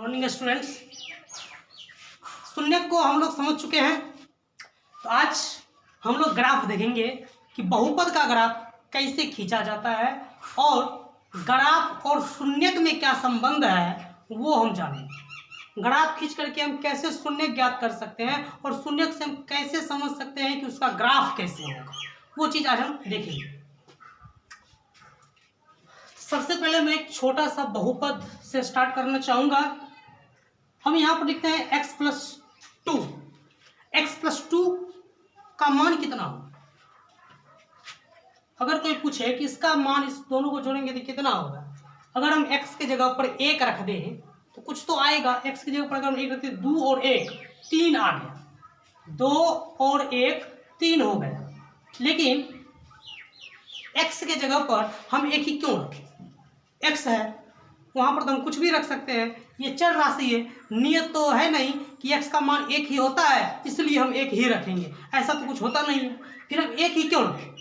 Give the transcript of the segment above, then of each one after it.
Morning students. शून्य को हम लोग समझ चुके हैं, तो आज हम लोग ग्राफ देखेंगे कि बहुपद का ग्राफ कैसे खींचा जाता है और ग्राफ और शून्यक में क्या संबंध है वो हम जानेंगे। ग्राफ खींच करके हम कैसे शून्य ज्ञात कर सकते हैं और शून्यक से हम कैसे समझ सकते हैं कि उसका ग्राफ कैसे होगा, वो चीज़ आज हम देखेंगे। सबसे पहले मैं एक छोटा सा बहुपद से स्टार्ट करना चाहूँगा। हम यहाँ पर लिखते हैं x + 2। x + 2 का मान कितना हो? अगर कोई पूछे कि इसका मान इस दोनों को जोड़ेंगे तो कितना होगा, अगर हम x के जगह पर 1 रख दें तो कुछ तो आएगा। x की जगह पर अगर हम 1 रखते 2 और 1 3 आ गया, 2 और 1 3 हो गया। लेकिन x के जगह पर हम 1 ही क्यों रखें? x है वहाँ पर तो हम कुछ भी रख सकते हैं, ये चर राशि है, नियत तो है नहीं कि x का मान 1 ही होता है इसलिए हम 1 ही रखेंगे, ऐसा तो कुछ होता नहीं है। फिर हम 1 ही क्यों रखें?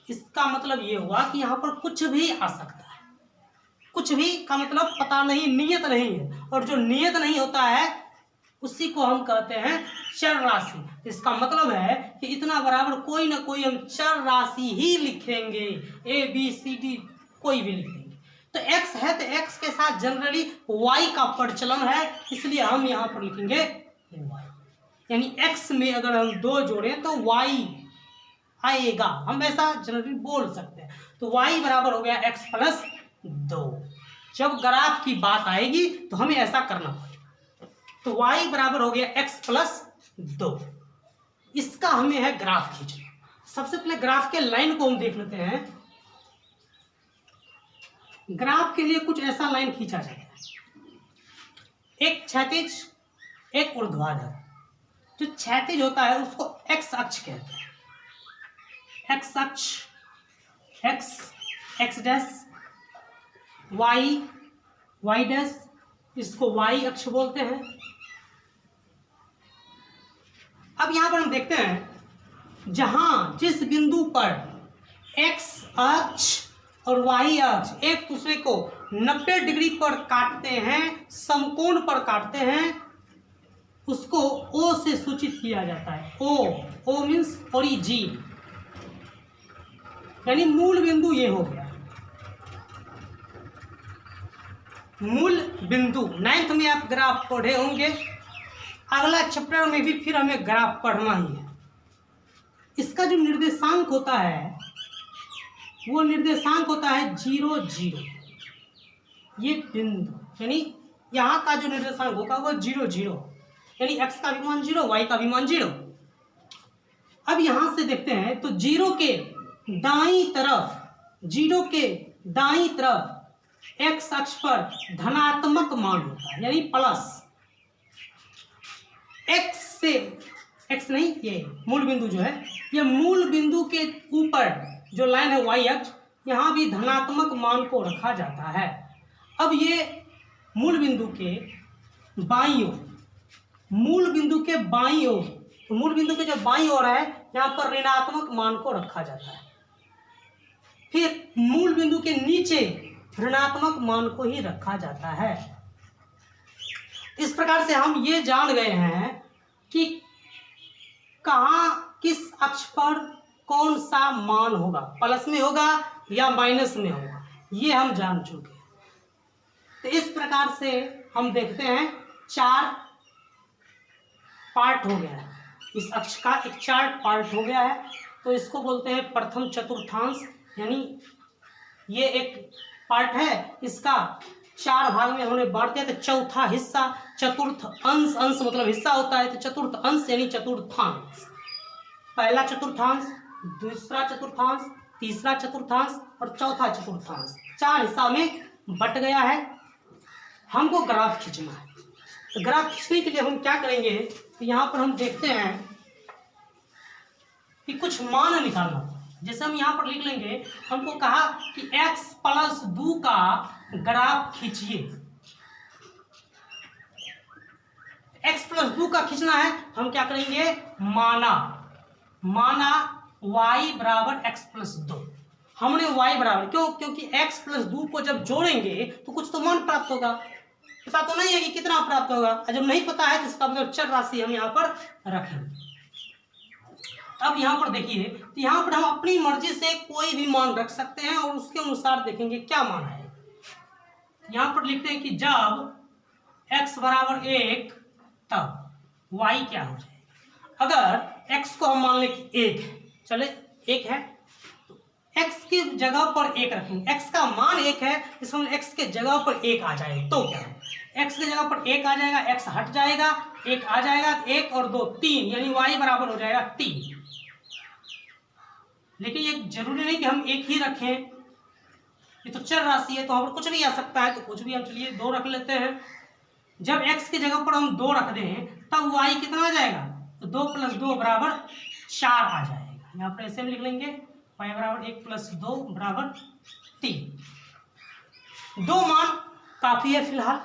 इसका मतलब ये हुआ कि यहाँ पर कुछ भी आ सकता है। कुछ भी का मतलब पता नहीं, नियत नहीं है, और जो नियत नहीं होता है उसी को हम कहते हैं चर राशि। इसका मतलब है कि इतना बराबर कोई ना कोई हम चर राशि ही लिखेंगे, ABCD कोई भी लिख देंगे। तो x है तो x के साथ जनरली y का प्रचलन है, इसलिए हम यहाँ पर लिखेंगे y। यानी x में अगर हम 2 जोड़ें तो y आएगा, हम ऐसा जनरली बोल सकते हैं। तो y बराबर हो गया x + 2। जब ग्राफ की बात आएगी तो हमें ऐसा करना पड़ेगा। तो y बराबर हो गया x + 2। इसका हमें है ग्राफ खींचना। सबसे पहले ग्राफ के लाइन को हम देख लेते हैं। ग्राफ के लिए कुछ ऐसा लाइन खींचा जाएगा, एक क्षैतिज एक ऊर्ध्वाधर। जो क्षैतिज होता है उसको x अक्ष कहते हैं। x अक्ष x डैश, y डैश, इसको y अक्ष बोलते हैं। अब यहां पर हम देखते हैं जहां जिस बिंदु पर x अक्ष और y अक्ष एक दूसरे को 90 डिग्री पर काटते हैं, समकोण पर काटते हैं, उसको O से सूचित किया जाता है। O मीन्स ओरिजिन, यानी मूल बिंदु ये हो गया। मूल बिंदु 9th में आप ग्राफ पढ़े होंगे, अगला चैप्टर में भी फिर हमें ग्राफ पढ़ना ही है। इसका जो निर्देशांक होता है वो निर्देशांक होता है 0 0। ये बिंदु यानी यहाँ का जो निर्देशांक होगा वो 0 0, यानी x का भी मान 0, y का भी मान 0। अब यहाँ से देखते हैं तो 0 के दाईं तरफ x अक्ष पर धनात्मक मान होता है, यानी प्लस। x नहीं, ये मूल बिंदु जो है, ये मूल बिंदु के ऊपर जो लाइन है y अक्ष, यहाँ भी धनात्मक मान को रखा जाता है। अब ये मूल बिंदु के बाईं ओर, मूल बिंदु के बाईं ओर, तो मूल बिंदु के जो बाईं ओर है यहाँ पर ऋणात्मक मान को रखा जाता है। फिर मूल बिंदु के नीचे ऋणात्मक मान को ही रखा जाता है। इस प्रकार से हम ये जान गए हैं कि कहाँ किस अक्ष पर कौन सा मान होगा, प्लस में होगा या माइनस में होगा, ये हम जान चुके हैं। तो इस प्रकार से हम देखते हैं 4 पार्ट हो गया है, इस अक्ष का एक 4 पार्ट हो गया है। तो इसको बोलते हैं प्रथम चतुर्थांश, यानी ये एक पार्ट है, इसका 4 भाग में हमने बांट दिया। तो चौथा हिस्सा चतुर्थ अंश, अंश मतलब हिस्सा होता है, तो चतुर्थ अंश यानी चतुर्थांश। पहला चतुर्थांश, दूसरा चतुर्थांश, तीसरा चतुर्थांश और चौथा चतुर्थांश, 4 हिस्सा में बट गया है। हमको ग्राफ खींचना है। तो ग्राफ खींचने के लिए हम क्या करेंगे, तो यहाँ पर हम देखते हैं कि कुछ मान निकालना। जैसे हम यहाँ पर लिख लेंगे, हमको कहा कि x + 2 का ग्राफ खींचिए। x + 2 का खींचना है, हम क्या करेंगे, माना y बराबर x + 2। हमने y बराबर क्योंकि x + 2 को जब जोड़ेंगे तो कुछ तो मान प्राप्त होगा। पता तो नहीं है कि कितना प्राप्त होगा, और जब नहीं पता है तो इसका मतलब चर राशि हम यहाँ पर रखेंगे। अब यहाँ पर देखिए, तो यहाँ पर हम अपनी मर्जी से कोई भी मान रख सकते हैं और उसके अनुसार देखेंगे क्या मान है। यहाँ पर लिखते हैं कि जब x बराबर 1 तब y क्या हो जाएगा। अगर x को हम मान लें कि 1 है, चले 1 है, तो x की जगह पर 1 रखेंगे। x का मान 1 है, इसमें x के जगह पर 1 आ जाए तो क्या है, x की जगह पर 1 आ जाएगा, x हट जाएगा, 1 आ जाएगा, 1 और 2 3, यानी y बराबर हो जाएगा 3। लेकिन ये जरूरी नहीं कि हम 1 ही रखें, ये तो चर राशि है तो वहां पर कुछ भी आ सकता है, तो कुछ भी हम चलिए 2 रख लेते हैं। जब x की जगह पर हम 2 रख दें तब y कितना आ जाएगा, तो 2 + 2 बराबर 4 आ जाएगा। यहाँ पर ऐसे में लिख लेंगे y बराबर 1 + 2 बराबर 3। 2 मान काफी है फिलहाल।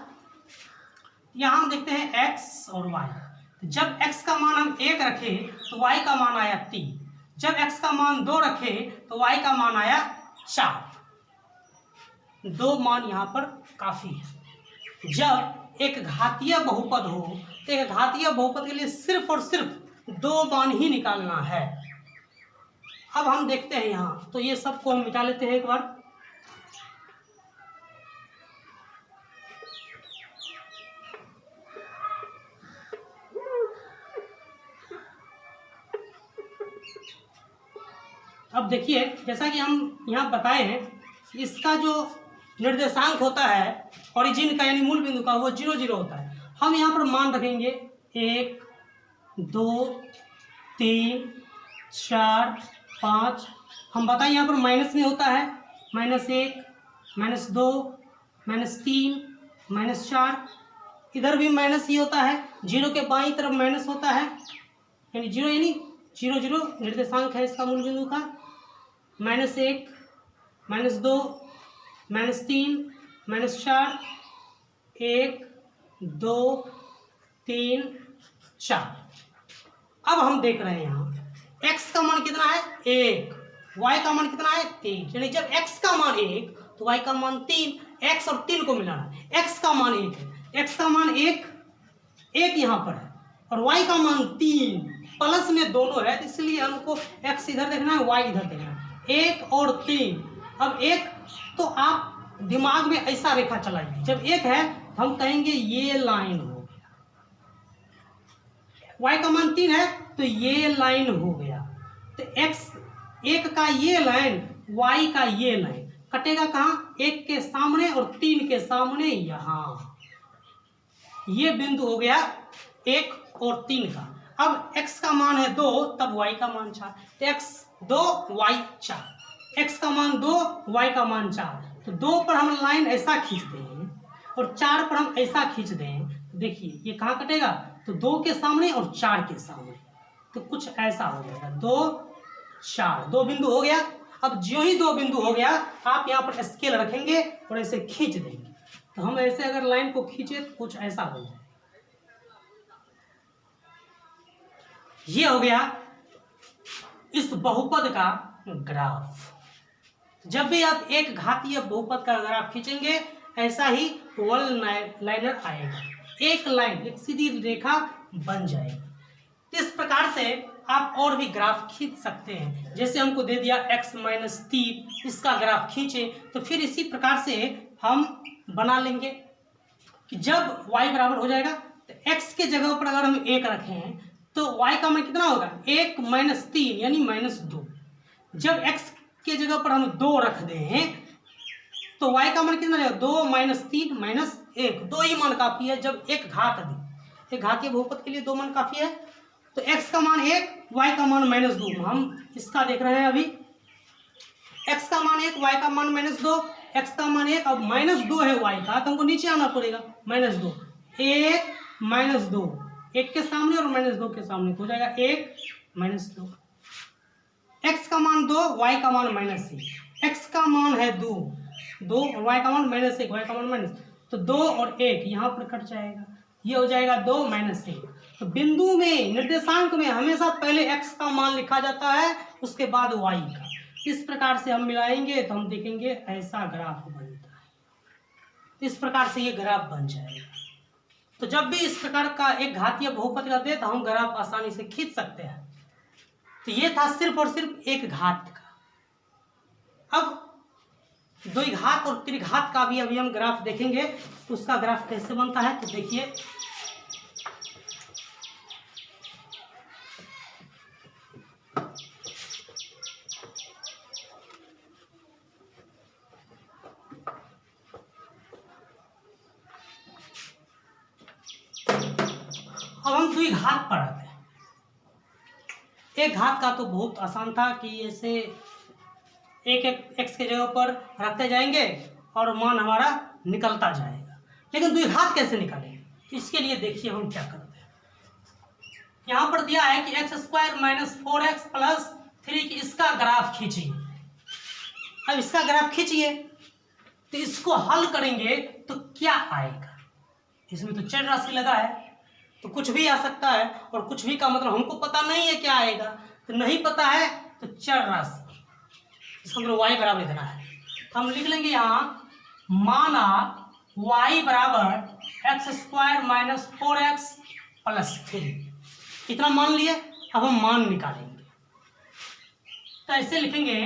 यहाँ हम देखते हैं x और y। जब x का मान हम 1 रखें तो y का मान आया 3, जब x का मान 2 रखें तो y का मान आया 4। 2 मान यहाँ पर काफी है। जब एक घातीय बहुपद हो तो एक घातीय बहुपद के लिए सिर्फ और सिर्फ 2 मान ही निकालना है। अब हम देखते हैं यहाँ, तो ये सबको हम मिटा लेते हैं एक बार। अब देखिए, जैसा कि हम यहाँ बताए हैं, इसका जो निर्देशांक होता है ओरिजिन का यानी मूल बिंदु का, वो 0 0 होता है। हम यहाँ पर मान रखेंगे 1 2 3 4 5। हम बताएं यहाँ पर माइनस में होता है, -1 -2 -3 -4। इधर भी माइनस ही होता है, 0 के बाईं तरफ माइनस होता है, यानी 0 यानी 0 0 निर्देशांक है इसका मूल बिंदु का। -1 -2 -3 -4 1 2 3 4। अब हम देख रहे हैं यहाँ x का मान कितना है 1, y का मान कितना है 3, यानी जब x का मान 1 तो y का मान 3, x और 3 को मिलाना है। x का मान 1 है, x का मान 1 यहाँ पर है और y का मान 3, प्लस में दोनों है, इसलिए हमको x इधर देखना है, y इधर देखना है। 1 और 3। अब 1 तो आप दिमाग में ऐसा रेखा चलाइए, जब 1 है तो हम कहेंगे ये लाइन हो गया, y का मान 3 है तो ये लाइन हो गया। तो x 1 का ये लाइन, y का ये लाइन कटेगा कहाँ, 1 के सामने और 3 के सामने, यहाँ ये बिंदु हो गया 1 और 3 का। अब x का मान है 2, तब y का मान 4, तो x 2 y 4, x का मान 2 y का मान 4। तो 2 पर हम लाइन ऐसा खींच दें और 4 पर हम ऐसा खींच दें, देखिए ये कहाँ कटेगा, तो 2 के सामने और 4 के सामने, तो कुछ ऐसा हो जाएगा 2 4, 2 बिंदु हो गया। अब जो ही 2 बिंदु हो गया, आप यहाँ पर स्केल रखेंगे और ऐसे खींच देंगे, तो हम ऐसे अगर लाइन को खींचे तो कुछ ऐसा हो जाए। ये हो गया इस बहुपद का ग्राफ। जब भी आप एक घातीय बहुपद का ग्राफ खींचेंगे, ऐसा ही वन लाइनर आएगा, एक लाइन, एक सीधी रेखा बन जाएगी। इस प्रकार से आप और भी ग्राफ खींच सकते हैं। जैसे हमको दे दिया x - 3, इसका ग्राफ खींचे, तो फिर इसी प्रकार से हम बना लेंगे कि जब y बराबर हो जाएगा तो x के जगह पर अगर हम 1 रखें तो y का मान कितना होगा, 1 - 3 यानी -2। जब x के जगह पर हम 2 रख दें तो y का मान कितना रहेगा, 2 - 3 -1, 2 ही मान काफी है। जब एक घात दे, एक घातीय बहुपद के लिए 2 मान काफी है। तो x का मान 1, y का मान -2, हम इसका देख रहे हैं अभी। x का मान 1, y का मान -2, x का मान 1, अब -2 है y का, तो हमको नीचे आना पड़ेगा, -2, 1 - 2, 1 के सामने और -2 के सामने, तो हो जाएगा 1 - 2। x का मान 2, y का मान -1, x का मान है 2, y का मान -1, y का मान तो 2 और 1 यहाँ पर कट जाएगा, ये हो जाएगा 2 - 1। तो बिंदु में, निर्देशांक में हमेशा पहले x का मान लिखा जाता है, उसके बाद y का। इस प्रकार से हम मिलाएंगे तो हम देखेंगे ऐसा ग्राफ बनता है। इस प्रकार से ये ग्राफ बन जाएगा। तो जब भी इस प्रकार का एक घातीय बहुपद करते हैं तो हम ग्राफ आसानी से खींच सकते हैं। तो ये था सिर्फ और सिर्फ एक घात का। अब द्विघात और त्रिघात का भी अभी हम ग्राफ देखेंगे, उसका ग्राफ कैसे बनता है। तो देखिए, अब हम द्विघात पर आते हैं। एक घात का तो बहुत आसान था कि ऐसे एक एक एक्स के जगह पर रखते जाएंगे और मान हमारा निकलता जाएगा। लेकिन द्विघात कैसे निकालेंगे, इसके लिए देखिए हम क्या करते हैं। यहाँ पर दिया है कि x² - 4x + 3 की इसका ग्राफ खींचिए। अब इसका ग्राफ खींचिए तो इसको हल करेंगे तो क्या आएगा। इसमें तो चर राशि लगा है तो कुछ भी आ सकता है, और कुछ भी का मतलब हमको पता नहीं है क्या आएगा। तो नहीं पता है तो चर राशि, इसका मतलब y बराबर इतना है। तो हम लिख लेंगे यहाँ, माना y बराबर x² - 4x + 3, इतना मान लिए। अब हम मान निकालेंगे तो ऐसे लिखेंगे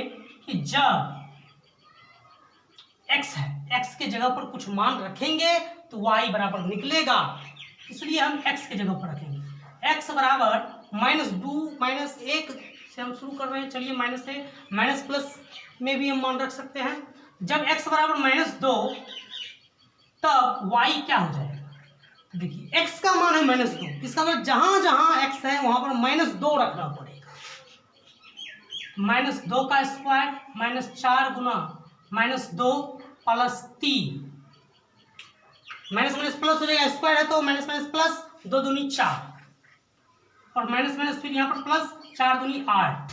कि जब x है, x के जगह पर कुछ मान रखेंगे तो y बराबर निकलेगा, इसलिए हम x के जगह पर रखेंगे। x बराबर -2 -1 से हम शुरू कर रहे हैं। चलिए माइनस से माइनस प्लस में भी हम मान रख सकते हैं। जब x बराबर -2 तब y क्या हो जाएगा। तो देखिए x का मान है -2, इसका मतलब जहां जहां x है वहां पर -2 रखना पड़ेगा। -2 का स्क्वायर -4 गुना -2 + 3, माइनस माइनस प्लस हो जाएगा, स्क्वायर है तो माइनस माइनस प्लस, 2 दूनी 4 और माइनस माइनस फिर यहाँ पर प्लस, 4 दूनी 8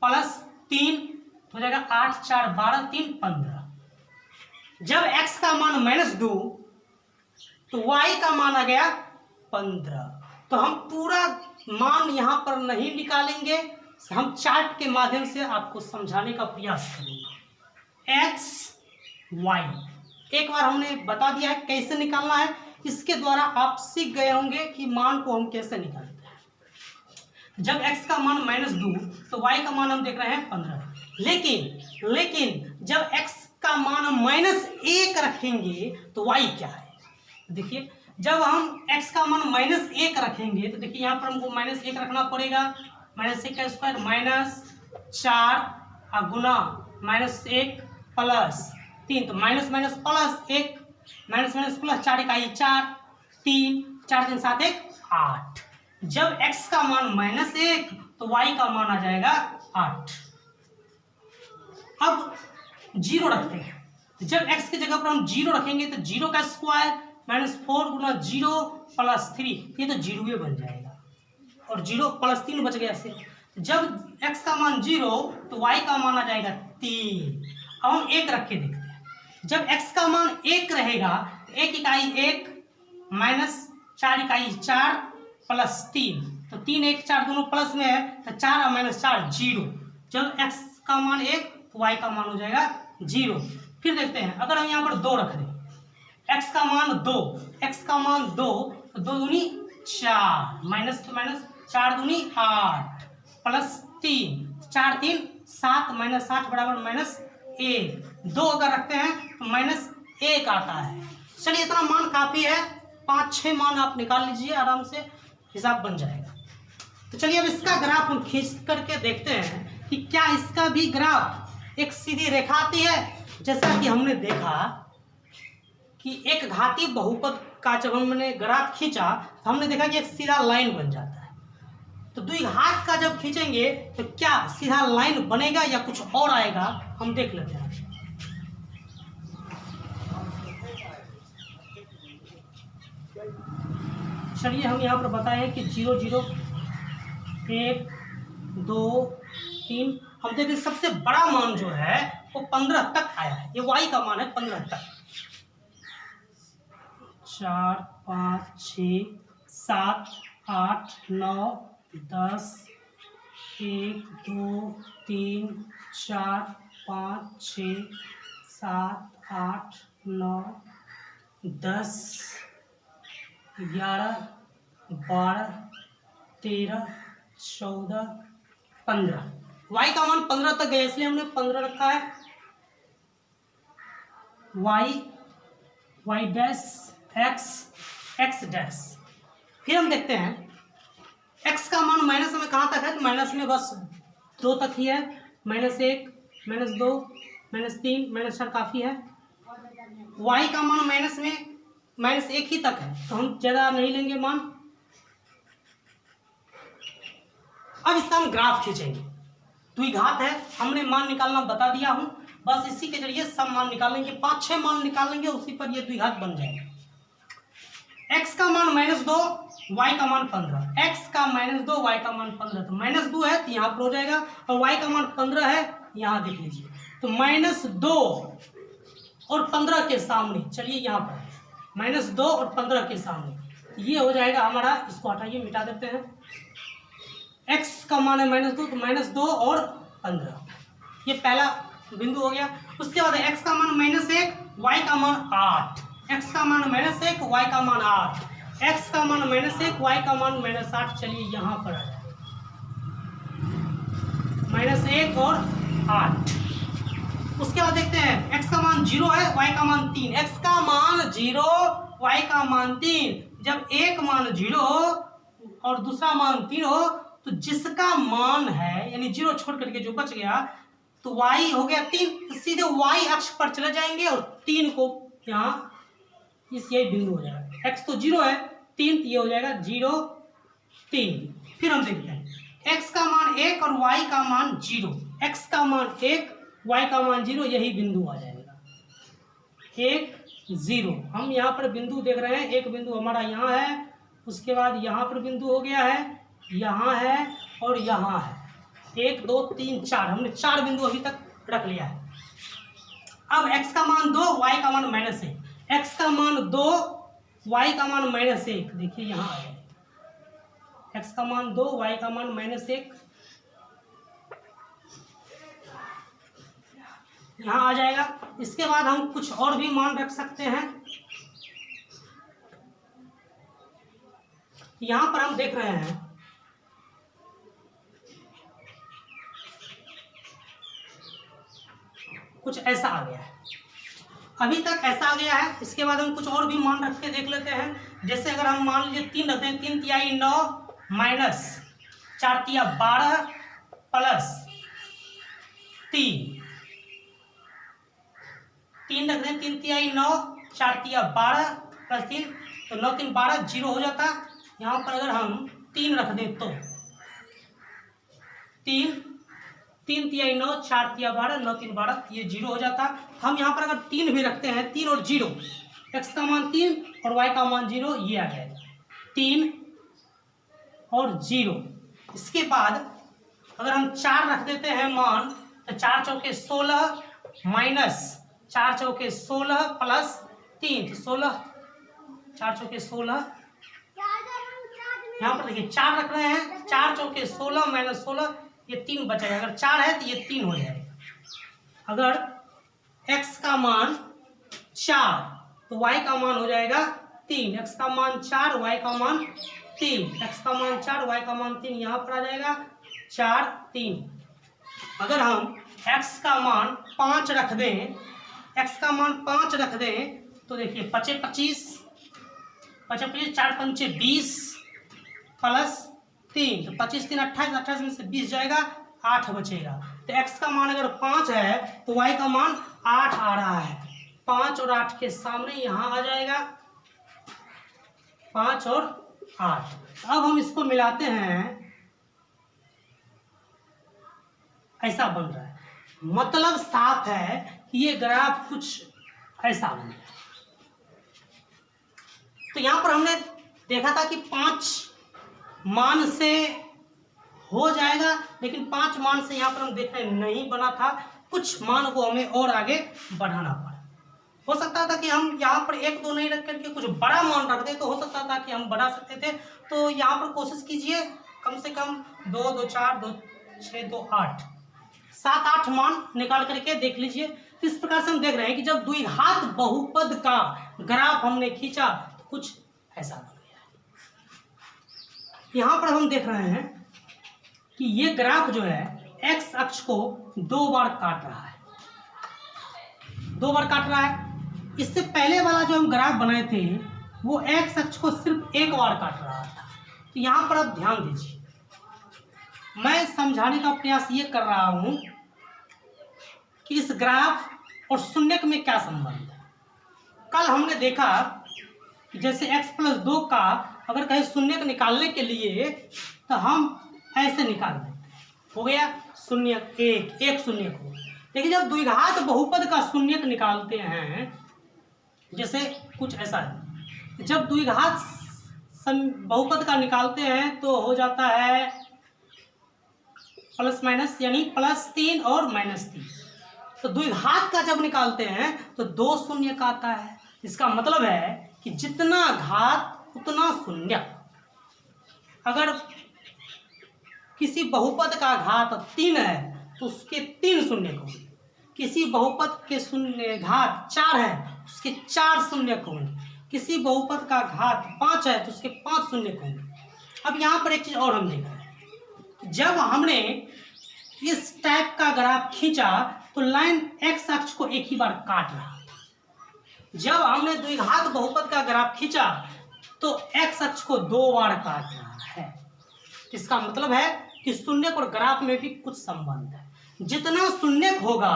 + 3 हो जाएगा 8 4 12 3 15। जब x का मान -2 तो y का मान आ गया 15। तो हम पूरा मान यहाँ पर नहीं निकालेंगे, हम चार्ट के माध्यम से आपको समझाने का प्रयास करेंगे। x y एक बार हमने बता दिया है कैसे निकालना है, इसके द्वारा आप सीख गए होंगे कि मान को हम कैसे निकालते हैं। जब x का मान -2 तो y का मान हम देख रहे हैं 15। लेकिन जब x का मान हम -1 रखेंगे तो y क्या है। देखिए जब हम x का मान -1 रखेंगे तो देखिए यहाँ पर हमको -1 रखना पड़ेगा। -1 का स्क्वायर -4 गुना -1 + 3, तो minus minus plus 1 minus minus plus 4 इकाई 4 3 4 3 7 1 8। जब x का मान -1 तो y का मान आ जाएगा 8। अब 0 रखते हैं, जब x की जगह पर हम 0 रखेंगे तो 0 का स्क्वायर -4 गुना 0 + 3, ये तो 0 बन जाएगा और 0 + 3 बच गया ऐसे। जब x का मान 0 तो y का मान आ जाएगा 3। अब हम 1 रख के देखते हैं। जब x का मान 1 रहेगा, 1 इकाई 1 -4 इकाई 4 + 3, तो 3 1 4 दोनों प्लस में है तो 4 और -4 0। जब x का मान 1 तो y का मान हो जाएगा 0। फिर देखते हैं अगर हम यहाँ पर 2 रख दें, x का मान 2 तो 2 दूनी 4 माइनस तो माइनस 4 दूनी 8 + 3 4 3 7 -8 बराबर -1। 2 अगर रखते हैं तो -1 आता है। चलिए इतना मान काफी है, 5-6 मान आप निकाल लीजिए, आराम से हिसाब बन जाएगा। तो चलिए अब इसका ग्राफ हम खींच करके देखते हैं कि क्या इसका भी ग्राफ एक सीधी रेखा आती है। जैसा कि हमने देखा कि एक घातीय बहुपद का जब हमने ग्राफ खींचा तो हमने देखा कि एक सीधा लाइन बन जाता है। तो द्विघात का जब खींचेंगे तो क्या सीधा लाइन बनेगा या कुछ और आएगा, हम देख लेते हैं। चलिए हम यहाँ पर बताएं कि 0 0 1 2 3, हम देखिए सबसे बड़ा मान जो है वो 15 तक आया है। ये y का मान है 15 तक। 4 5 6 7 8 9 10 1 2 3 4 5 6 7 8 9 10 11, 12, 13, 14, 15। y का मान 15 तक गया इसलिए हमने 15 रखा है। y dash x dash. फिर हम देखते हैं x का मान माइनस में कहाँ तक है, तो माइनस में बस 2 तक ही है। -1, -2, -3, -4 काफ़ी है। y का मान माइनस में -1 ही तक है, तो हम ज़्यादा नहीं लेंगे मान। अब इसका हम ग्राफ खींचेंगे। द्विघात है, हमने मान निकालना बता दिया हूँ, बस इसी के जरिए सब मान निकालेंगे। 5-6 मान निकालेंगे, उसी पर ये द्विघात बन जाएगा। x का मान -2, y का मान 15। x का -2, y का मान 15, तो -2 है तो यहाँ पर हो जाएगा, और y का मान 15 है, यहाँ देख लीजिए। तो -2 और 15 के सामने, चलिए यहाँ पर -2 और 15 के सामने ये हो जाएगा हमारा। इसको हटाइए, मिटा देते हैं। x का मान है -2, तो -2 और 15, ये पहला बिंदु हो गया। उसके बाद x का मान -1, y का मान 8। x का मान -1, y का मान 8। x का मान -1, y का मान -8। चलिए यहाँ पर आ जाए, -1 और 8। उसके बाद देखते हैं x का मान 0 है, y का मान 3। x का मान 0, y का मान 3। जब एक मान 0 हो और दूसरा मान 3 हो, तो जिसका मान है यानी 0 छोड़ करके जो बच गया, तो y हो गया 3, तो सीधे y अक्ष पर चले जाएंगे और 3 को यहाँ इस यही बिंदु हो जाएगा। x तो 0 है, 3, तो ये हो जाएगा 0, 3। फिर हम देखते हैं x का मान 1 और y का मान 0। x का मान 1, y का मान 0, यही बिंदु आ जाएगा 1, 0। हम यहाँ पर बिंदु देख रहे हैं, एक बिंदु हमारा यहाँ है, उसके बाद यहाँ पर बिंदु हो गया है, यहाँ है और यहाँ है। 1, 2, 3, 4, हमने 4 बिंदु अभी तक रख लिया है। अब x का मान 2, y का मान -1। x का मान 2, y का मान -1, देखिए यहाँ आ गया। x का मान 2, y का मान -1, यहाँ आ जाएगा। इसके बाद हम कुछ और भी मान रख सकते हैं। यहाँ पर हम देख रहे हैं कुछ ऐसा आ गया है, अभी तक ऐसा आ गया है। इसके बाद हम कुछ और भी मान रख के देख लेते हैं। जैसे अगर हम मान लीजिए 3 रखते हैं, 3 तिहाई 9 माइनस 4 तिया 12 प्लस 3 रखते हैं, 3 तिहाई 9, 4 तिया 12 प्लस 3, तो 9 3 12, 0 हो जाता। यहाँ पर अगर हम 3 रख दें तो 3 तिहाई 9, 4 तिया 12, 9 3 12, ये 0 हो जाता। हम यहाँ पर अगर 3 भी रखते हैं, 3 और 0, x का मान 3 और y का मान 0, ये आ जाएगा 3 और 0। इसके बाद अगर हम 4 रख देते हैं मान, तो 4 चौके 16 माइनस 4 चौके 16 प्लस 3, तो 16, 4 चौके 16। यहाँ पर देखिए 4 रख रहे हैं, 4 चौके 16 माइनस 16, ये 3 बचेगा। अगर 4 है तो ये 3 हो जाएगा। अगर x का मान 4, तो y का मान हो जाएगा 3। x का मान 4, y का मान 3, x का मान 4, y का मान 3, यहाँ पर आ जाएगा 4, 3। अगर हम x का मान 5 रख दें, x का मान 5 रख दें, तो देखिए 5 25, 4 5 20 प्लस 3, तो 25 3 28, 28 में से 20 जाएगा, 8 बचेगा। तो x का मान अगर 5 है तो y का मान 8 आ रहा है। 5 और 8 के सामने यहाँ आ जाएगा 5 और 8। अब हम इसको मिलाते हैं, ऐसा बन रहा है। मतलब साफ है कि ये ग्राफ कुछ ऐसा बन रहा है। तो यहाँ पर हमने देखा था कि 5 मान से हो जाएगा, लेकिन 5 मान से यहाँ पर हम देख रहे नहीं बना था, कुछ मान को हमें और आगे बढ़ाना पड़ा। हो सकता था कि हम यहाँ पर 1 2 नहीं रख करके कुछ बड़ा मान रख दे, तो हो सकता था कि हम बढ़ा सकते थे। तो यहाँ पर कोशिश कीजिए कम से कम 2 2 4 2 6 2 8 7 8 मान निकाल करके देख लीजिए। तो इस प्रकार से हम देख रहे हैं कि जब द्विघात बहुपद का ग्राफ हमने खींचा तो कुछ ऐसा बन गया। यहाँ पर हम देख रहे हैं कि ये ग्राफ जो है एक्स अक्ष को 2 बार काट रहा है, 2 बार काट रहा है। इससे पहले वाला जो हम ग्राफ बनाए थे वो एक्स अक्ष को सिर्फ 1 बार काट रहा था। तो यहाँ पर आप ध्यान दीजिए, मैं समझाने का प्रयास ये कर रहा हूँ कि इस ग्राफ और शून्यक में क्या संबंध है। कल हमने देखा कि जैसे x + 2 का अगर कहीं शून्यक निकालने के लिए तो हम ऐसे निकाल देते हैं, हो गया शून्यक एक शून्यक हो। लेकिन जब द्विघात बहुपद का शून्यक निकालते हैं, जैसे कुछ ऐसा है, जब द्विघात बहुपद का निकालते हैं तो हो जाता है प्लस माइनस, यानी +3 और -3। तो द्विघात का जब निकालते हैं तो 2 शून्यक आता है। इसका मतलब है कि जितना घात उतना शून्यक। अगर किसी बहुपद का घात 3 है तो उसके 3 शून्यक होंगे, किसी बहुपद के घात 4 है उसके 4 शून्यक होंगे, किसी बहुपद का घात 5 है तो उसके 5 शून्यक होंगे। अब यहाँ पर एक चीज और हम देख रहे हैं, जब हमने इस टाइप का ग्राफ खींचा तो लाइन एक्स अक्ष को एक ही बार काट रहा था। जब हमने द्विघात बहुपद का ग्राफ खींचा तो एक्स अक्ष को 2 बार काट रहा है। इसका मतलब है कि शून्यक और ग्राफ में भी कुछ संबंध है। जितना शून्यक होगा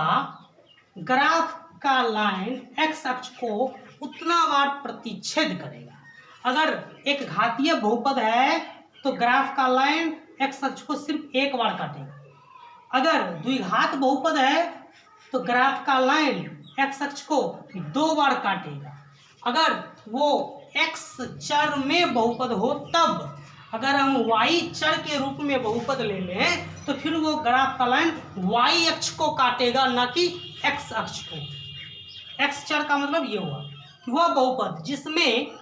ग्राफ का लाइन एक्स अक्ष को उतना बार प्रतिच्छेद करेगा। अगर एक घातीय बहुपद है तो ग्राफ का लाइन एक्स अक्ष को सिर्फ 1 बार काटेगा। अगर द्विघात बहुपद है तो ग्राफ का लाइन एक्स अक्ष को 2 बार काटेगा। अगर वो एक्स चर में बहुपद हो तब, अगर हम y चर के रूप में बहुपद ले लें तो फिर वो ग्राफ का लाइन y अक्ष को काटेगा, ना कि x अक्ष को। x चर का मतलब ये हुआ कि वह बहुपद जिसमें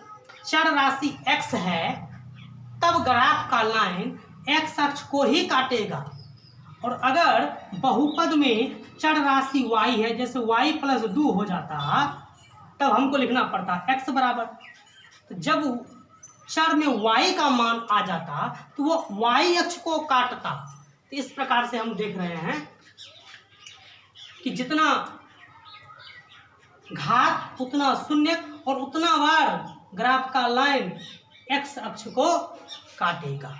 चर राशि x है तब ग्राफ का लाइन x अक्ष को ही काटेगा। और अगर बहुपद में चर राशि y है, जैसे y + 2 हो जाता तब हमको लिखना पड़ता x बराबर। तो जब चर में y का मान आ जाता तो वो y अक्ष को काटता। तो इस प्रकार से हम देख रहे हैं कि जितना घात उतना शून्यक और उतना बार ग्राफ का लाइन x अक्ष को काटेगा।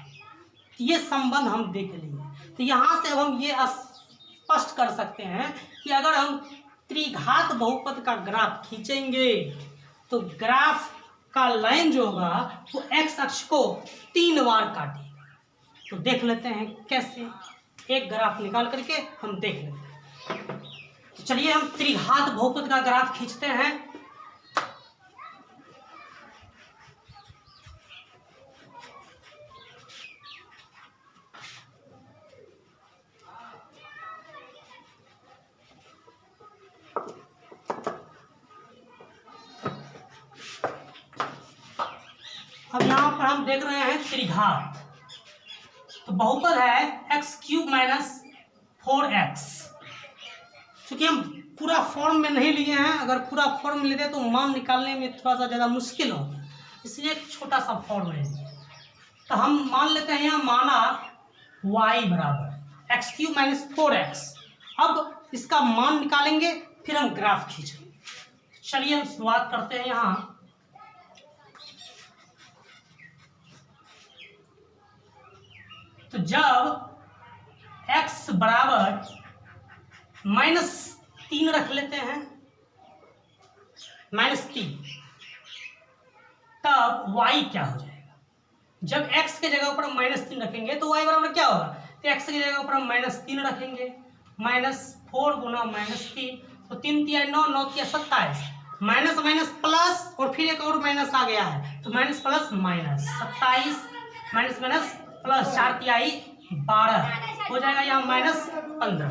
ये संबंध हम देख लिए। तो यहाँ से अब हम ये स्पष्ट कर सकते हैं कि अगर हम त्रिघात बहुपद का ग्राफ खींचेंगे तो ग्राफ का लाइन जो होगा वो x अक्ष को 3 बार काटेगा। तो देख लेते हैं कैसे, एक ग्राफ निकाल करके हम देख लेते हैं। तो चलिए हम त्रिघात बहुपद का ग्राफ खींचते हैं। अब यहाँ पर हम देख रहे हैं त्रिघात, तो बहुपद है x³ - 4x। चूंकि हम पूरा फॉर्म में नहीं लिए हैं, अगर पूरा फॉर्म लेते तो मान निकालने में थोड़ा सा ज़्यादा मुश्किल होता, इसलिए एक छोटा सा फॉर्म ले लिया। तो हम मान लेते हैं यहाँ माना y बराबर x³ - 4x। अब इसका मान निकालेंगे फिर हम ग्राफ खींचेंगे। चलिए हम शुरुआत करते हैं। यहाँ तो जब x बराबर -3 रख लेते हैं, -3, तब y क्या हो जाएगा। जब x के जगह पर -3 रखेंगे तो y बराबर क्या होगा, तो x की जगह पर हम -3 रखेंगे, -4 गुना -3, तो 3 × 9, 9 × 27, माइनस माइनस प्लस और फिर एक और माइनस आ गया है, तो minus plus minus 27, minus minus plus 4 × 12 हो जाएगा, यहाँ -15।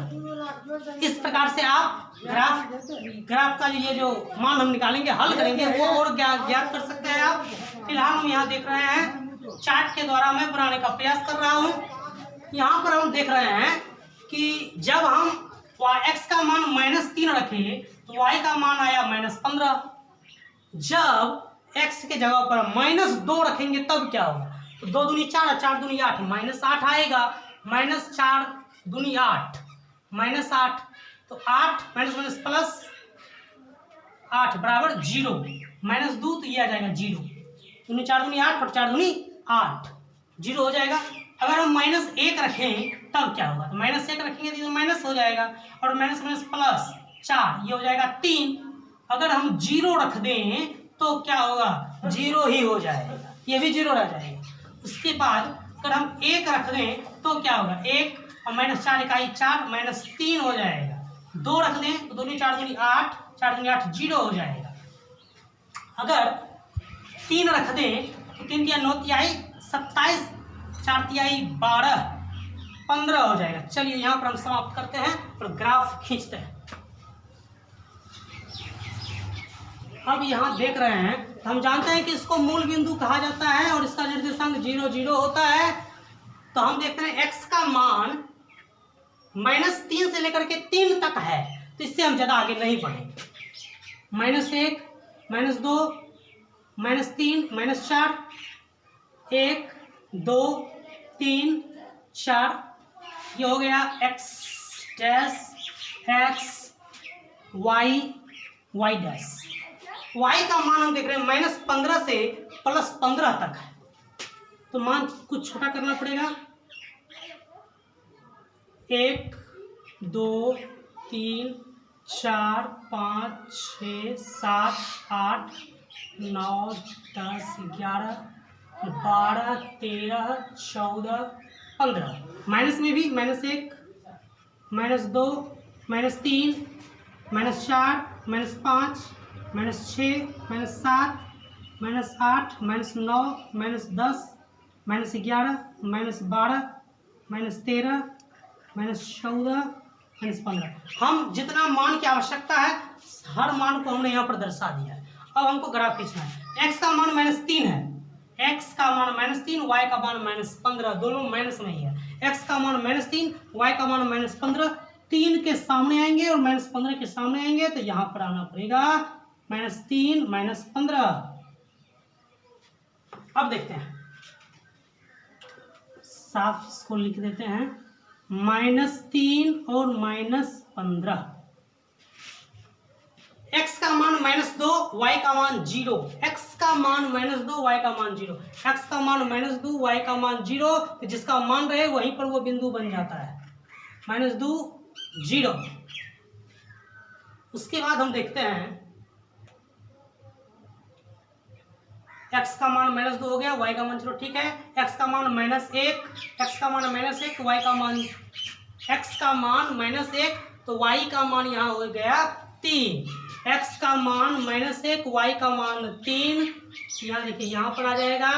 इस प्रकार से आप ग्राफ का ये जो मान हम निकालेंगे, हल करेंगे, वो और ज्ञात कर सकते हैं आप। फिलहाल हम यहाँ देख रहे हैं चार्ट के द्वारा मैं बनाने का प्रयास कर रहा हूँ। यहाँ पर हम देख रहे हैं कि जब हम x का मान -3 रखे तो y का मान आया -15। जब x के जगह पर -2 रखेंगे तब क्या होगा, तो 2 दूनी 4 और 4 दूनी 8, -8 आएगा। -4 दूनी 8, -8, तो 8 माइनस माइनस प्लस 8 बराबर 0, -2 तो ये आ जाएगा 0। दूनी 4 दूनी 8 और 4 दूनी 8, 0 हो जाएगा। अगर हम -1 रखें तब क्या होगा, तो -1 रखेंगे तो माइनस हो जाएगा, और माइनस माइनस प्लस 4, ये हो जाएगा 3। अगर हम 0 रख दें तो क्या होगा, 0 ही हो जाएगा, ये भी 0 रह जाएगा। उसके बाद अगर हम 1 रख दें तो क्या होगा, 1 और -4 इकाई 4, -3 हो जाएगा। 2 रख दें तो 2 दूनी 4 दूनी 8, 4 दूनी 8, 0 हो जाएगा। अगर 3 रख दें तो 3 तिया 9 तिहाई 27, 4 तिहाई 12, 15 हो जाएगा। चलिए यहाँ पर हम समाप्त करते हैं और ग्राफ खींचते हैं। अब यहाँ देख रहे हैं, हम जानते हैं कि इसको मूल बिंदु कहा जाता है और इसका निर्देशांक 0 0 होता है। तो हम देखते हैं x का मान -3 से लेकर के 3 तक है, तो इससे हम ज़्यादा आगे नहीं बढ़ेंगे। -1, -2, -3, -4, 1, 2, 3, 4, ये हो गया x dash, x, y, y dash. y का मान हम देख रहे हैं -15 से +15 तक है, तो मान कुछ छोटा करना पड़ेगा। 1, 2, 3, 4, 5, 6, 7, 8, 9, 10, 11, 12, 13, 14, 15। माइनस में भी -1, -2, -3, -4, -5, -6, -7, -8, -9, -10, -11, -12, -13, -14, -15। हम जितना मान की आवश्यकता है हर मान को हमने यहाँ पर दर्शा दिया है। अब हमको ग्राफ खींचना है। x का मान -3 है, x का मान -3, y का मान -15, दोनों माइनस में ही है। x का मान -3, y का मान -15, 3 के सामने आएंगे और -15 के सामने आएंगे, तो यहाँ पर आना पड़ेगा -3 -15। अब देखते हैं, साफ इसको लिख देते हैं, -3 और -15। x का मान -2, y का मान 0, x का मान -2, y का मान 0, x का मान -2, y का मान 0, तो जिसका मान रहे वहीं पर वो बिंदु बन जाता है, -2 0। उसके बाद हम देखते हैं, x का मान -2 हो गया, y का मान 0, ठीक है। x का मान -1, x का मान -1, y का मान, x का मान -1, तो y का मान यहाँ हो गया 3। x का मान -1, y का मान 3, यहाँ देखिए यहाँ पर आ जाएगा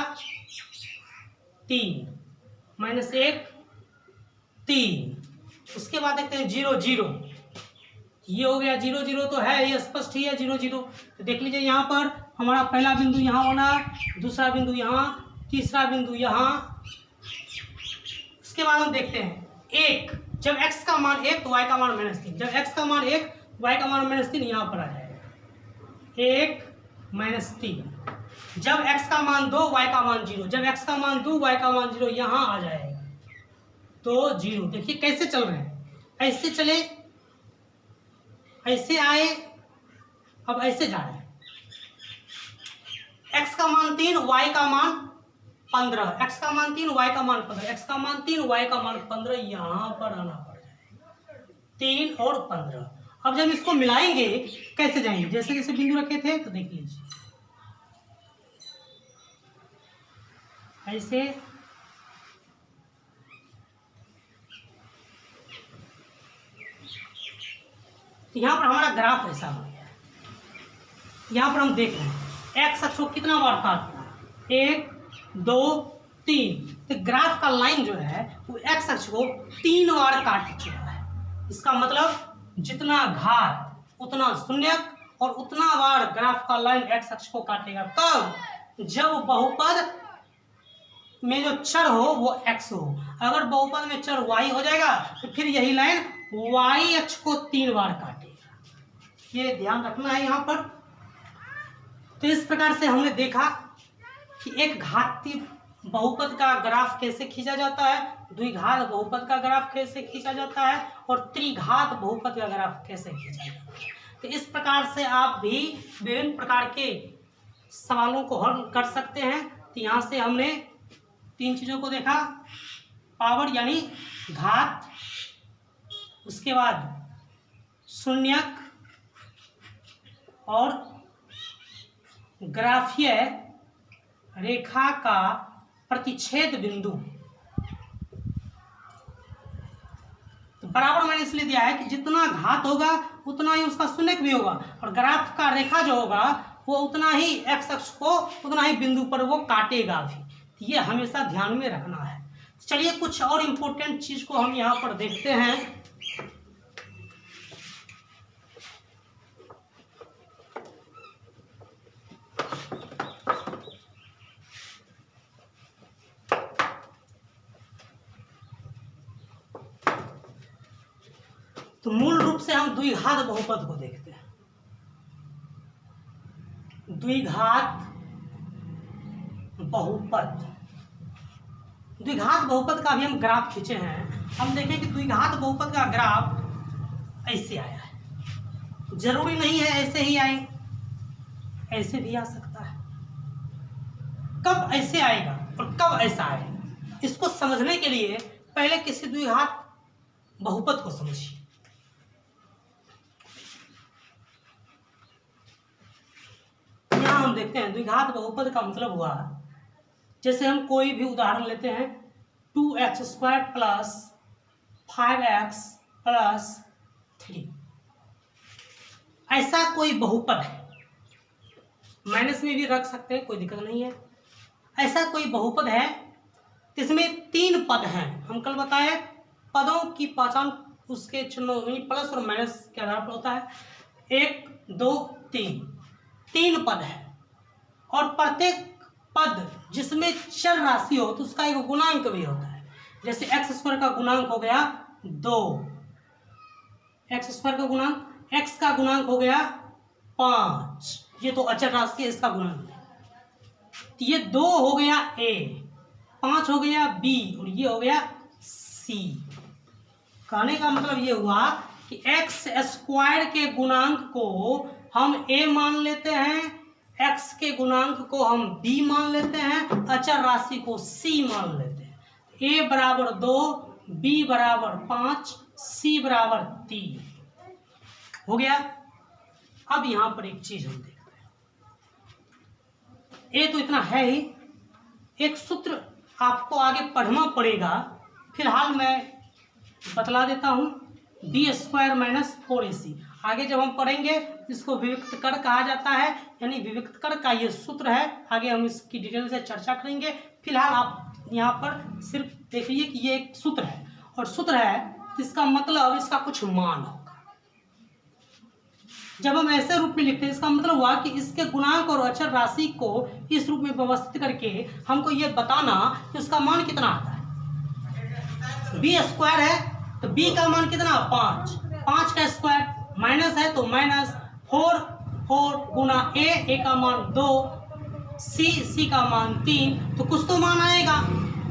3, -1, 3। उसके बाद देखते हैं 0 0, ये हो गया 0 0, तो है ये स्पष्ट ही है 0 0। तो देख लीजिए यहाँ पर हमारा पहला बिंदु यहाँ होना, दूसरा बिंदु यहाँ, तीसरा बिंदु यहाँ। उसके बाद हम देखते हैं 1, जब x का मान 1 तो y का मान -3, जब x का मान 1 y का मान -3 यहाँ पर आ जाएगा 1 -3। जब x का मान 2 y का मान 0, जब x का मान 2 y का मान 0 यहाँ आ जाएगा तो 0। देखिए कैसे चल रहे हैं, ऐसे चले, ऐसे आए, अब ऐसे जा रहे हैं। x का मान 3 y का मान 15, x का मान 3 y का मान 15, x का मान 3 y का मान 15, यहाँ पर आना पड़ जाएगा 3 और 15। अब जब इसको मिलाएंगे कैसे जाएंगे, जैसे जैसे बिंदु रखे थे, तो देख लीजिए ऐसे, यहाँ पर हमारा ग्राफ ऐसा हो गया। यहाँ पर हम देख रहे हैं x अक्ष को कितना बार काटना, 1 2 3, तो ग्राफ का लाइन जो है वो x अक्ष को 3 बार काट चुका है। इसका मतलब जितना घात उतना शून्यक और उतना बार ग्राफ का लाइन x अक्ष को काटेगा। कब, जब बहुपद में जो चर हो वो x हो। अगर बहुपद में चर y हो जाएगा तो फिर यही लाइन y अक्ष को 3 बार काटेगा, ये ध्यान रखना है यहाँ पर। तो इस प्रकार से हमने देखा कि एक घातीय बहुपद का ग्राफ कैसे खींचा जाता है, द्विघात बहुपद का ग्राफ कैसे खींचा जाता है, और त्रिघात बहुपद का ग्राफ कैसे खींचा जाता है। तो इस प्रकार से आप भी विभिन्न प्रकार के सवालों को हल कर सकते हैं। तो यहाँ से हमने 3 चीज़ों को देखा, पावर यानी घात, उसके बाद शून्यक और ग्राफीय रेखा का प्रतिच्छेद बिंदु। तो बराबर मैंने इसलिए दिया है कि जितना घात होगा उतना ही उसका शून्यक भी होगा, और ग्राफ का रेखा जो होगा वो उतना ही एक्स अक्ष को उतना ही बिंदु पर वो काटेगा भी। तो ये हमेशा ध्यान में रखना है। चलिए कुछ और इम्पोर्टेंट चीज को हम यहाँ पर देखते हैं। तो मूल रूप से हम द्विघात बहुपद को देखते हैं। द्विघात बहुपद, द्विघात बहुपद का भी हम ग्राफ खींचे हैं। हम देखें कि द्विघात बहुपद का ग्राफ ऐसे आया है। जरूरी नहीं है ऐसे ही आए, ऐसे भी आ सकता है। कब ऐसे आएगा और कब ऐसा आएगा, इसको समझने के लिए पहले किसी द्विघात बहुपद को समझिए। यहाँ हम देखते हैं द्विघात बहुपद का मतलब हुआ, जैसे हम कोई भी उदाहरण लेते हैं, 2x² प्लस 5x प्लस 3, ऐसा कोई बहुपद है। माइनस में भी रख सकते हैं, कोई दिक्कत नहीं है। ऐसा कोई बहुपद है जिसमें 3 पद हैं। हम कल बताए पदों की पहचान उसके चिन्हों प्लस और माइनस के आधार पर होता है। 1 2 3 पद है, और प्रत्येक पद जिसमें चर राशि हो तो उसका एक गुणांक भी होता है। जैसे x² का गुणांक हो गया 2, x² का गुणांक, x का गुणांक हो गया 5, ये तो अचर राशि है, इसका गुणांक। तो ये 2 हो गया a, 5 हो गया b, और ये हो गया c। कहने का मतलब ये हुआ कि x² के गुणांक को हम a मान लेते हैं, x के गुणांक को हम b मान लेते हैं, अचर राशि को c मान लेते हैं। a बराबर 2, b बराबर 5, c बराबर 3 हो गया। अब यहां पर एक चीज हम देखते हैं, a तो इतना है ही, एक सूत्र आपको आगे पढ़ना पड़ेगा, फिलहाल मैं बतला देता हूं, b² माइनस 4ac। आगे जब हम पढ़ेंगे इसको विविक्त कर कहा जाता है, यानी विविक्त कर का ये सूत्र है। आगे हम इसकी डिटेल से चर्चा करेंगे। फिलहाल आप यहाँ पर सिर्फ देखिए कि ये एक सूत्र है, और सूत्र है इसका मतलब इसका कुछ मान होगा। जब हम ऐसे रूप में लिखते हैं इसका मतलब हुआ कि इसके गुणांक और अचर राशि को इस रूप में व्यवस्थित करके हमको ये बताना कि उसका मान कितना आता है। b² है तो b का मान कितना 5, 5 का स्क्वायर, माइनस है तो माइनस 4 गुना a का मान 2, c का मान 3, तो कुछ तो मान आएगा।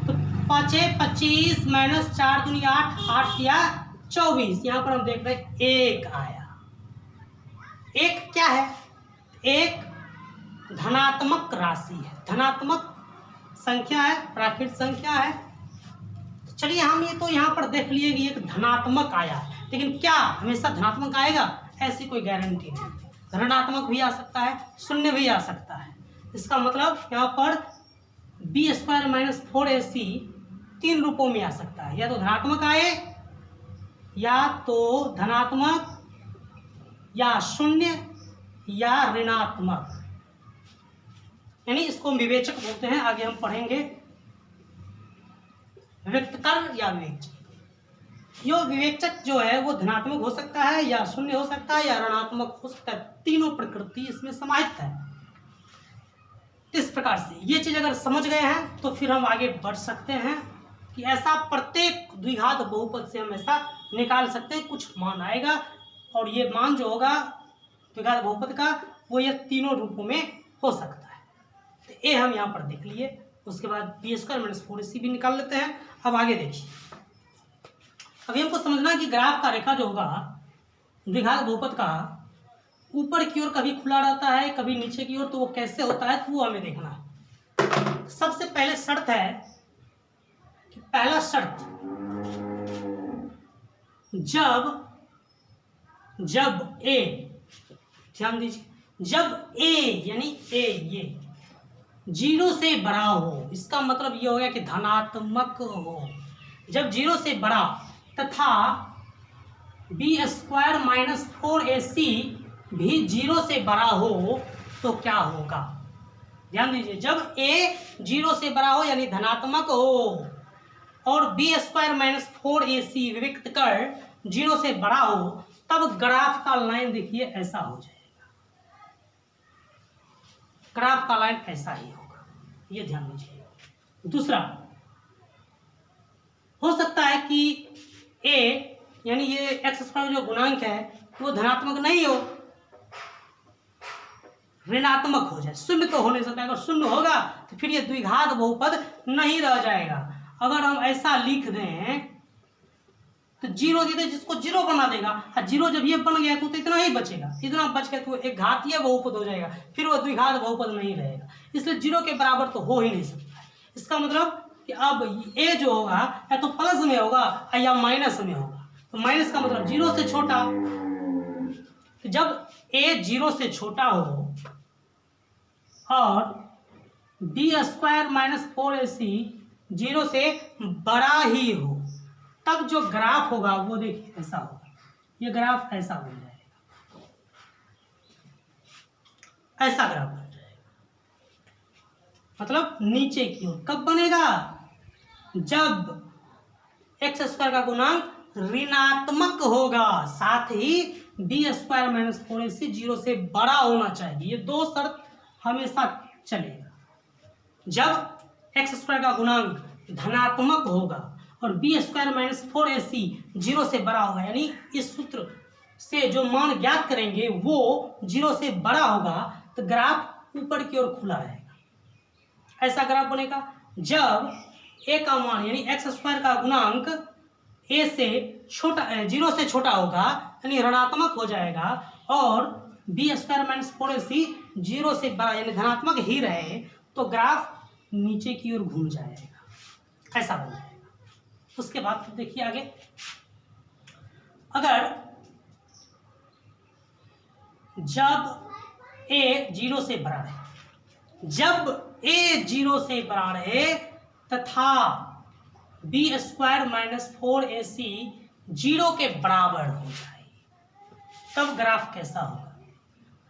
तो 5 25 माइनस 4 दूनी 8, 8 या 24, यहाँ पर हम देख रहे हैं 1 आया। 1 क्या है? 1 धनात्मक राशि है, धनात्मक संख्या है, प्राकृत संख्या है। चलिए हम ये तो यहाँ पर देख लिए कि एक धनात्मक आया, लेकिन क्या हमेशा धनात्मक आएगा? ऐसी कोई गारंटी नहीं। ऋणात्मक भी आ सकता है, शून्य भी आ सकता है। इसका मतलब यहाँ पर b² माइनस 4ac 3 रूपों में आ सकता है, या तो धनात्मक आए, या तो धनात्मक, या शून्य, या ऋणात्मक, यानी इसको हम विवेचक बोलते हैं। आगे हम पढ़ेंगे विविक्त कर या विवेचक। यो विवेचक जो है वो धनात्मक हो सकता है, या शून्य हो सकता है, या ऋणात्मक हो सकता है। तीनों प्रकृति इसमें समाहित है। इस प्रकार से ये चीज अगर समझ गए हैं तो फिर हम आगे बढ़ सकते हैं कि ऐसा प्रत्येक द्विघात बहुपद से हम ऐसा निकाल सकते हैं, कुछ मान आएगा, और ये मान जो होगा द्विघात बहुपद का वो ये तीनों रूपों में हो सकता है। तो ये हम यहाँ पर देख लिए। उसके बाद बी स्क्वायर माइनस 4ac भी निकाल लेते हैं। अब आगे देखिए, अभी हमको समझना है कि ग्राफ का रेखा जो होगा द्विघात बहुपद का, ऊपर की ओर कभी खुला रहता है कभी नीचे की ओर, तो वो कैसे होता है तो वो हमें देखना है। सबसे पहले शर्त है कि पहला शर्त, जब ए, ध्यान दीजिए, जब ए यानी ए ये 0 से बड़ा हो, इसका मतलब ये हो गया कि धनात्मक हो। जब 0 से बड़ा तथा बी स्क्वायर माइनस 4ac भी 0 से बड़ा हो तो क्या होगा? ध्यान दीजिए, जब a 0 से बड़ा हो यानी धनात्मक हो और बी स्क्वायर माइनस 4ac विविक्त कर 0 से बड़ा हो, तब ग्राफ का लाइन देखिए ऐसा हो जाएगा। ग्राफ का लाइन ऐसा ही होगा, ये ध्यान दीजिए। दूसरा, हो सकता है कि a यानी ये एक्स स्क्वायर जो गुणांक है वो धनात्मक नहीं हो, ऋणात्मक हो जाए, शून्य तो हो नहीं सकता। अगर शून्य होगा तो फिर ये द्विघात बहुपद नहीं रह जाएगा। अगर हम ऐसा लिख दें तो 0 दे दे जिसको 0 बना देगा, और 0 जब ये बन गया तो इतना ही बचेगा, इतना बच गया तो एक घातीय बहुपद हो जाएगा, फिर वो द्विघात बहुपद नहीं रहेगा। इसलिए 0 के बराबर तो हो ही नहीं सकता। इसका मतलब कि अब a जो होगा या तो प्लस में होगा या माइनस में होगा। तो माइनस का मतलब 0 से छोटा, तो जब a 0 से छोटा हो और बी स्क्वायर माइनस 4ac 0 से बड़ा ही हो, तब जो ग्राफ होगा वो देखिए ऐसा होगा। ये ग्राफ ऐसा बन जाएगा, ऐसा ग्राफ बन जाएगा, मतलब नीचे की ओर। कब बनेगा? जब एक्स स्क्वायर का गुणांक ऋणात्मक होगा, साथ ही बी स्क्वायर माइनस 4ac 0 से बड़ा होना चाहिए। ये दो शर्त हमेशा चलेगा। जब एक्स स्क्वायर का गुणांक धनात्मक होगा और बी स्क्वायर माइनस 4ac 0 से बड़ा होगा, यानी इस सूत्र से जो मान ज्ञात करेंगे वो 0 से बड़ा होगा, तो ग्राफ ऊपर की ओर खुला रहेगा। ऐसा ग्राफ बनेगा जब a का मान यानी एक्स स्क्वायर का गुणांक a से छोटा 0 से छोटा होगा, यानी ऋणात्मक हो जाएगा, और बी स्क्वायर माइनस 4ac 0 से बड़ा यानी धनात्मक ही रहे, तो ग्राफ नीचे की ओर घूम जाएगा, ऐसा बन जाएगा। उसके बाद देखिए आगे, अगर जब a 0 से बड़ा रहे, जब a 0 से बड़ा रहे तथा बी स्क्वायर माइनस 4ac 0 के बराबर हो जाए, तब ग्राफ कैसा होगा?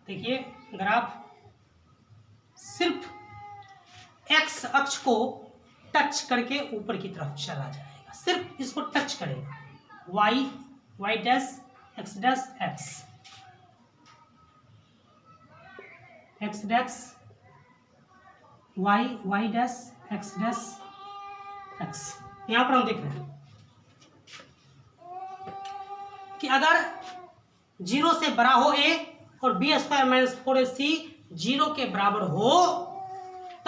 देखिए, ग्राफ सिर्फ एक्स अक्ष को टच करके ऊपर की तरफ चला जाएगा, सिर्फ इसको टच करेगा। Y dash X dash X dash Y dash X dash X. यहां पर हम देख रहे हैं कि अगर 0 से बड़ा हो a और बी स्क्वायर माइनस 4ac 0 के बराबर हो,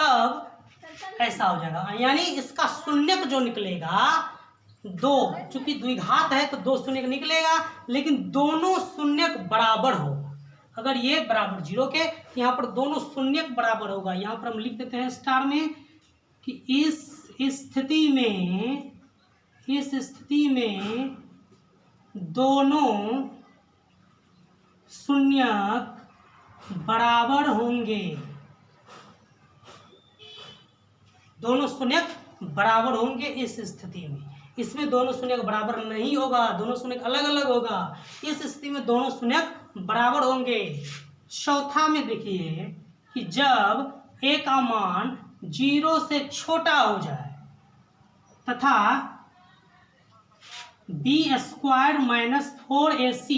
तब ऐसा हो जाएगा, यानी इसका शून्यक जो निकलेगा दो, चूंकि द्विघात है तो दो शून्यक निकलेगा, लेकिन दोनों शून्यक बराबर हो। अगर ये बराबर 0 के, यहाँ पर दोनों शून्यक बराबर होगा। यहाँ पर हम लिख देते हैं स्टार में कि इस स्थिति में दोनों शून्यक बराबर होंगे, दोनों शून्यक बराबर होंगे इस स्थिति में। इसमें दोनों शून्यक बराबर नहीं होगा, दोनों शून्यक अलग अलग होगा। इस स्थिति में दोनों शून्यक बराबर होंगे। चौथा में देखिए कि जब a का मान 0 से छोटा हो जाए तथा बी स्क्वायर माइनस 4ac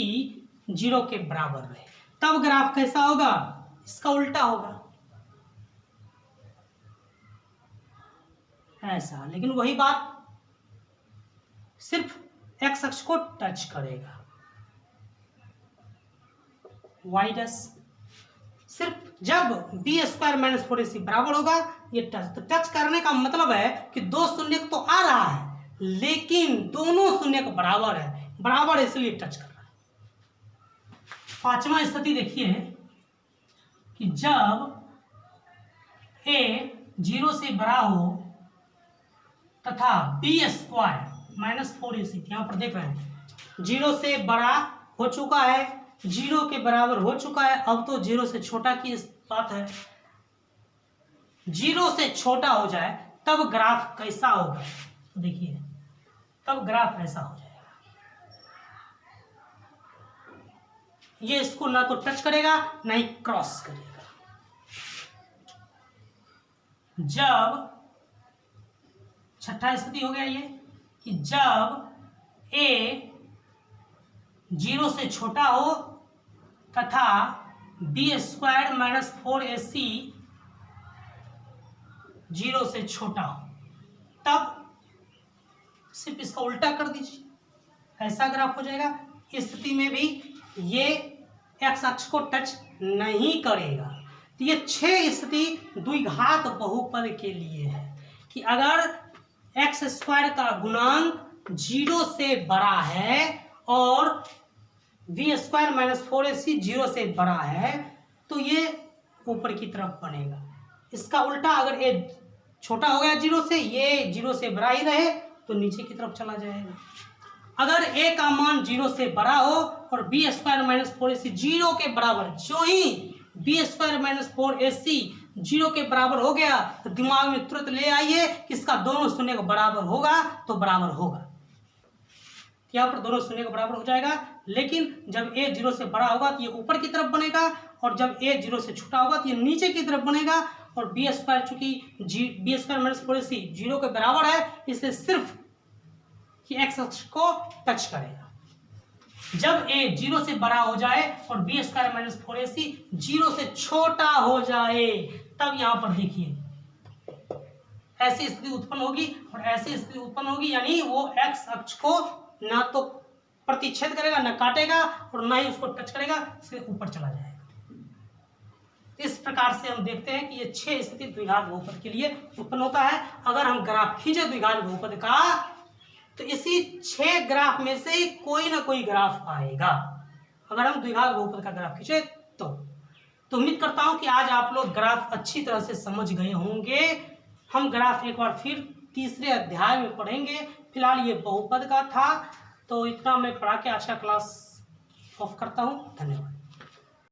0 के बराबर रहे, तब ग्राफ कैसा होगा? इसका उल्टा होगा, ऐसा। लेकिन वही बात, सिर्फ एक्स अक्ष को टच करेगा। वाई डैश सिर्फ जब बी स्क्वायर माइनस 4ac बराबर होगा ये टच, तो टच करने का मतलब है कि दो शून्य तो आ रहा है लेकिन दोनों शून्य बराबर है, बराबर इसलिए टच कर रहा है। पांचवा स्थिति देखिए कि जब a 0 से बड़ा हो तथा बी स्क्वायर माइनस 4ac, यहां पर देख रहे हैं 0 से बड़ा हो चुका है, 0 के बराबर हो चुका है, अब तो 0 से छोटा की बात है। 0 से छोटा हो जाए तब ग्राफ कैसा होगा, तो देखिए तब ग्राफ ऐसा हो जाएगा, ये इसको ना तो टच करेगा ना ही क्रॉस करेगा। जब छठा स्थिति हो गया ये कि जब a 0 से छोटा हो तथा बी स्क्वायर माइनस 4ac 0 से छोटा हो, तब सिर्फ इसका उल्टा कर दीजिए, ऐसा ग्राफ हो जाएगा। इस स्थिति में भी ये एक्स अक्ष को टच नहीं करेगा। तो ये 6 स्थिति द्विघात बहुपद के लिए है कि अगर एक्स स्क्वायर का गुणांक 0 से बड़ा है और बी स्क्वायर माइनस 4ac 0 से बड़ा है तो ये ऊपर की तरफ बनेगा। इसका उल्टा अगर ए छोटा हो गया 0 से, ये 0 से बड़ा ही रहे तो नीचे की तरफ चला जाएगा। अगर a का मान 0 से बड़ा हो और बी स्क्वायर माइनस 4ac 0 के बराबर, जो ही बी स्क्वायर माइनस 4ac 0 के बराबर हो गया तो दिमाग में तुरंत ले आइए कि इसका दोनों शून्य का बराबर होगा, तो बराबर होगा, यहाँ पर दोनों शून्य का बराबर हो जाएगा। लेकिन जब a 0 से बड़ा होगा तो ये ऊपर की तरफ बनेगा और जब a 0 से छोटा होगा तो ये नीचे की तरफ बनेगा। और बी स्क्वायर चूंकि बी स्क्वायर माइनस 4ac 0 के बराबर है इसलिए सिर्फ कि एक्स अक्ष को टच करेगा। जब a 0 से बड़ा हो जाए और बी स्क्वायर माइनस 4ac 0 से छोटा हो जाए तब यहाँ पर देखिए ऐसी स्थिति उत्पन्न होगी और ऐसी स्थिति उत्पन्न होगी, यानी वो एक्स अक्ष को ना तो प्रतिच्छेद करेगा, ना काटेगा और ना ही उसको टच करेगा, इसलिए ऊपर चला जाएगा। इस प्रकार से हम देखते हैं कि ये 6 स्थिति द्विघात बहुपद के लिए उत्पन्न होता है। अगर हम ग्राफ खींचे द्विघात बहुपद का तो इसी 6 ग्राफ में से कोई ना कोई ग्राफ आएगा। अगर हम द्विघात बहुपद का ग्राफ खींचे तो उम्मीद करता हूं कि आज आप लोग ग्राफ अच्छी तरह से समझ गए होंगे। हम ग्राफ एक बार फिर तीसरे अध्याय में पढ़ेंगे। फिलहाल ये बहुपद का था, तो इतना मैं पढ़ा के आज का क्लास ऑफ करता हूँ। धन्यवाद।